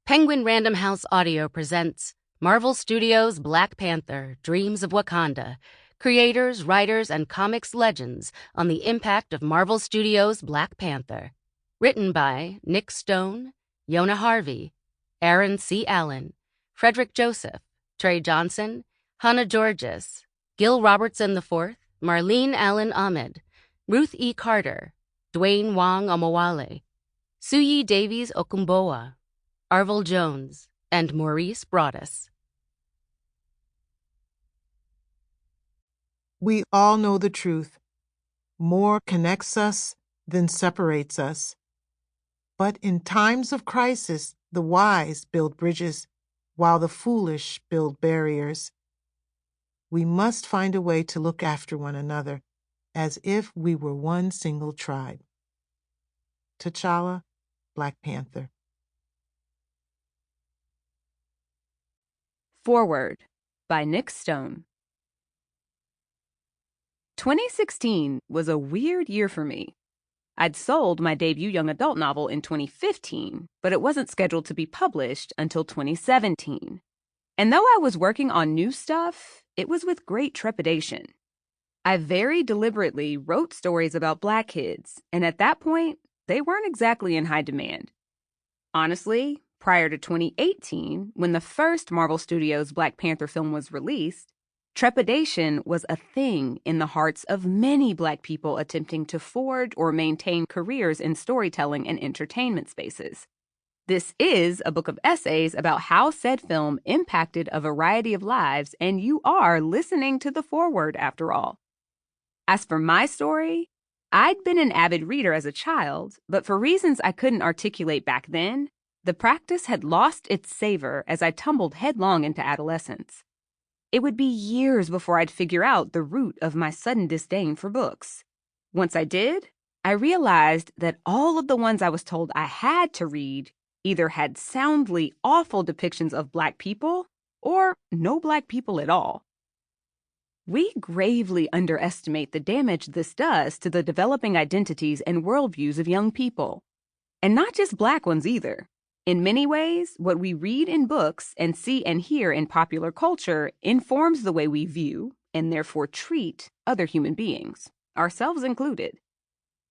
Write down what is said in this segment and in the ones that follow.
Penguin Random House Audio presents Marvel Studios Black Panther, Dreams of Wakanda. Creators, writers, and comics legends on the impact of Marvel Studios Black Panther. Written by Nick Stone, Yona Harvey, Aaron C. Allen, Frederick Joseph, Trey Johnson, Hannah Georges, Gil Robertson IV, Marlene Allen Ahmed, Ruth E. Carter, Dwayne Wong Omowale, Suyi Davies Okumboa, Arvel Jones, and Maurice Broaddus. We all know the truth. More connects us than separates us. But in times of crisis, the wise build bridges, while the foolish build barriers. We must find a way to look after one another, as if we were one single tribe. T'Challa, Black Panther. Forward by Nick Stone. 2016 was a weird year for me. I'd sold my debut young adult novel in 2015, but it wasn't scheduled to be published until 2017. And though I was working on new stuff, it was with great trepidation. I very deliberately wrote stories about Black kids, and at that point, they weren't exactly in high demand. Honestly, prior to 2018, when the first Marvel Studios Black Panther film was released, trepidation was a thing in the hearts of many Black people attempting to forge or maintain careers in storytelling and entertainment spaces. This is a book of essays about how said film impacted a variety of lives, and you are listening to the foreword after all. As for my story, I'd been an avid reader as a child, but for reasons I couldn't articulate back then, the practice had lost its savor as I tumbled headlong into adolescence. It would be years before I'd figure out the root of my sudden disdain for books. Once I did, I realized that all of the ones I was told I had to read either had soundly awful depictions of Black people or no Black people at all. We gravely underestimate the damage this does to the developing identities and worldviews of young people. And not just Black ones either. In many ways, what we read in books and see and hear in popular culture informs the way we view, and therefore treat, other human beings, ourselves included.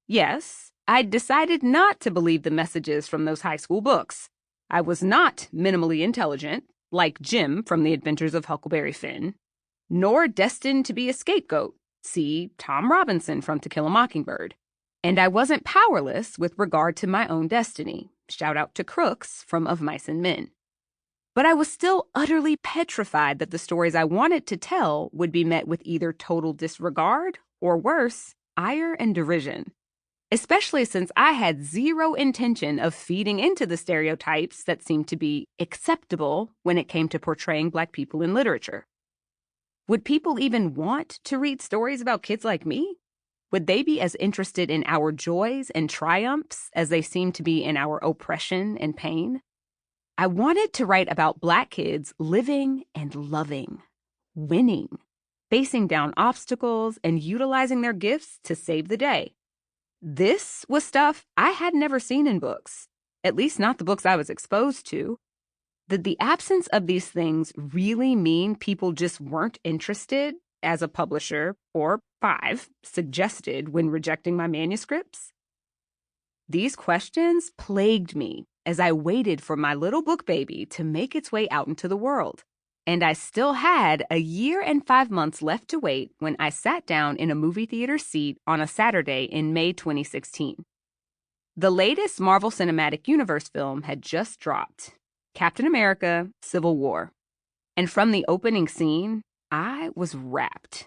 Yes, I'd decided not to believe the messages from those high school books. I was not minimally intelligent, like Jim from The Adventures of Huckleberry Finn, nor destined to be a scapegoat, see Tom Robinson from To Kill a Mockingbird. And I wasn't powerless with regard to my own destiny. Shout out to Crooks from Of Mice and Men. But I was still utterly petrified that the stories I wanted to tell would be met with either total disregard or worse, ire and derision. Especially since I had zero intention of feeding into the stereotypes that seemed to be acceptable when it came to portraying Black people in literature. Would people even want to read stories about kids like me? Would they be as interested in our joys and triumphs as they seem to be in our oppression and pain? I wanted to write about Black kids living and loving, winning, facing down obstacles, and utilizing their gifts to save the day. This was stuff I had never seen in books, at least not the books I was exposed to. Did the absence of these things really mean people just weren't interested, as a publisher, or 5, suggested when rejecting my manuscripts? These questions plagued me as I waited for my little book baby to make its way out into the world. And I still had a year and 5 months left to wait when I sat down in a movie theater seat on a Saturday in May 2016. The latest Marvel Cinematic Universe film had just dropped, Captain America: Civil War. And from the opening scene, I was rapt.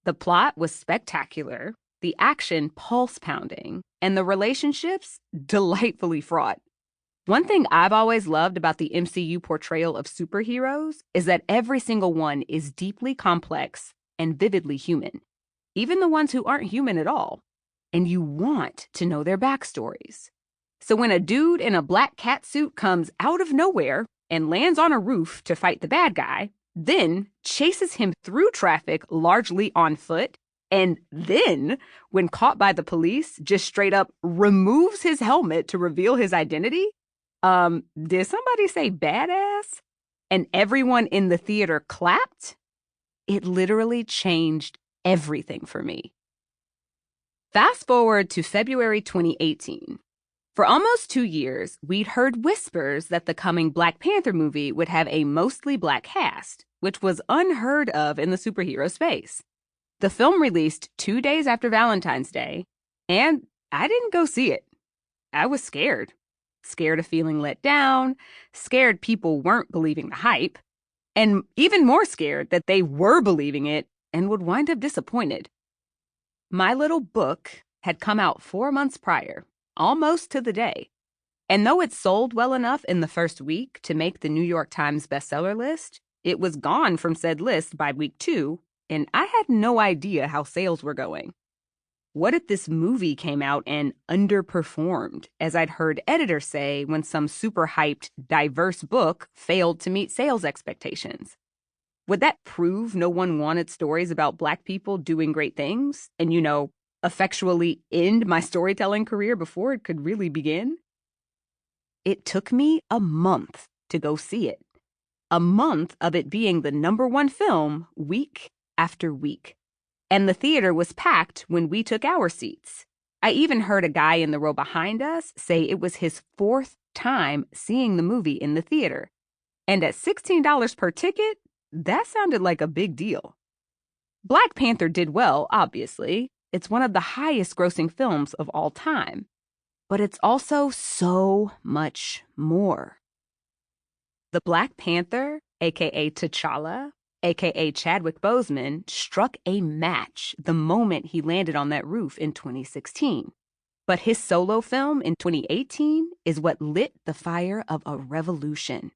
The plot was spectacular, the action pulse-pounding, and the relationships delightfully fraught. One thing I've always loved about the MCU portrayal of superheroes is that every single one is deeply complex and vividly human, even the ones who aren't human at all. And you want to know their backstories. So when a dude in a black catsuit comes out of nowhere and lands on a roof to fight the bad guy, then chases him through traffic largely on foot, and then, when caught by the police, just straight up removes his helmet to reveal his identity, Did somebody say badass? And everyone in the theater clapped? It literally changed everything for me. Fast forward to February 2018. For almost 2 years, we'd heard whispers that the coming Black Panther movie would have a mostly black cast, which was unheard of in the superhero space. The film released 2 days after Valentine's Day, and I didn't go see it. I was scared. Scared of feeling let down, scared people weren't believing the hype, and even more scared that they were believing it and would wind up disappointed. My little book had come out 4 months prior, almost to the day. And though it sold well enough in the first week to make the New York Times bestseller list, it was gone from said list by week 2, and I had no idea how sales were going. What if this movie came out and underperformed, as I'd heard editors say when some super hyped, diverse book failed to meet sales expectations? Would that prove no one wanted stories about Black people doing great things and, effectually end my storytelling career before it could really begin? It took me a month to go see it. A month of it being the #1 film week after week. And the theater was packed when we took our seats. I even heard a guy in the row behind us say it was his 4th time seeing the movie in the theater. And at $16 per ticket, that sounded like a big deal. Black Panther did well, obviously. It's one of the highest grossing films of all time. But it's also so much more. The Black Panther, aka T'Challa, aka Chadwick Boseman, struck a match the moment he landed on that roof in 2016. But his solo film in 2018 is what lit the fire of a revolution.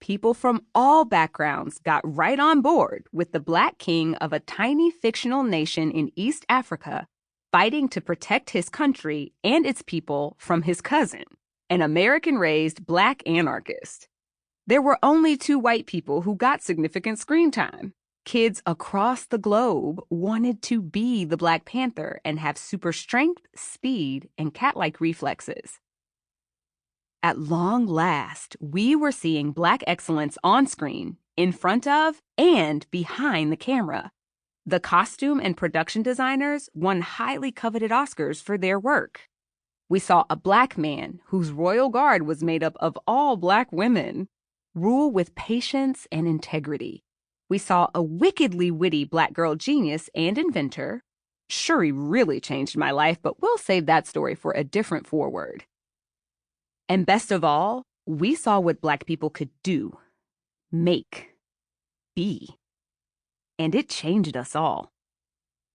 People from all backgrounds got right on board with the Black king of a tiny fictional nation in East Africa fighting to protect his country and its people from his cousin, an American-raised Black anarchist. There were only 2 white people who got significant screen time. Kids across the globe wanted to be the Black Panther and have super strength, speed, and cat-like reflexes. At long last, we were seeing Black excellence on screen, in front of and behind the camera. The costume and production designers won highly coveted Oscars for their work. We saw a Black man whose royal guard was made up of all Black women rule with patience and integrity. We saw a wickedly witty Black girl genius and inventor. Shuri really changed my life, but we'll save that story for a different forward. And best of all, we saw what Black people could do, make, be. And it changed us all.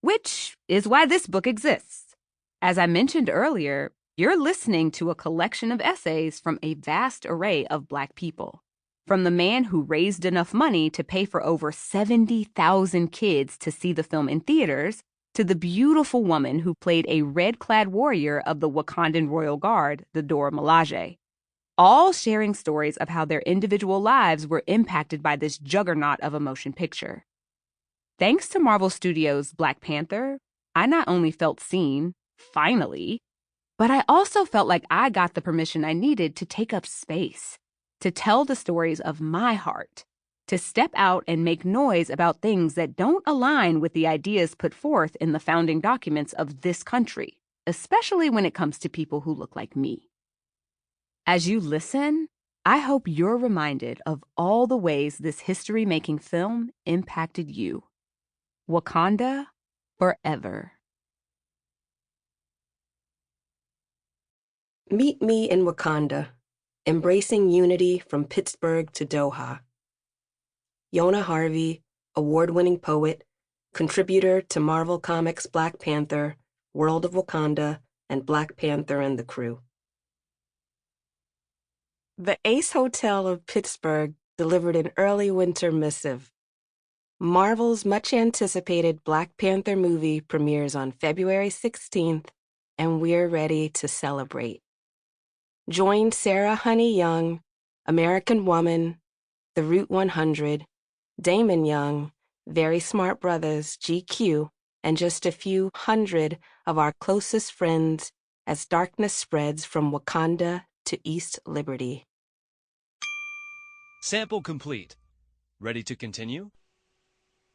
Which is why this book exists. As I mentioned earlier, you're listening to a collection of essays from a vast array of Black people. From the man who raised enough money to pay for over 70,000 kids to see the film in theaters, to the beautiful woman who played a red-clad warrior of the Wakandan Royal Guard, the Dora Milaje. All sharing stories of how their individual lives were impacted by this juggernaut of a motion picture. Thanks to Marvel Studios Black Panther, I not only felt seen, finally, but I also felt like I got the permission I needed to take up space, to tell the stories of my heart, to step out and make noise about things that don't align with the ideas put forth in the founding documents of this country, especially when it comes to people who look like me. As you listen, I hope you're reminded of all the ways this history-making film impacted you. Wakanda forever. Meet me in Wakanda, embracing unity from Pittsburgh to Doha. Yona Harvey, award-winning poet, contributor to Marvel Comics Black Panther, World of Wakanda, and Black Panther and the Crew. The Ace Hotel of Pittsburgh delivered an early winter missive. Marvel's much-anticipated Black Panther movie premieres on February 16th, and we're ready to celebrate. Join Sarah Honey Young, American Woman, The Root 100, Damon Young, Very Smart Brothers, GQ, and just a few hundred of our closest friends as darkness spreads from Wakanda to East Liberty. Sample complete. Ready to continue?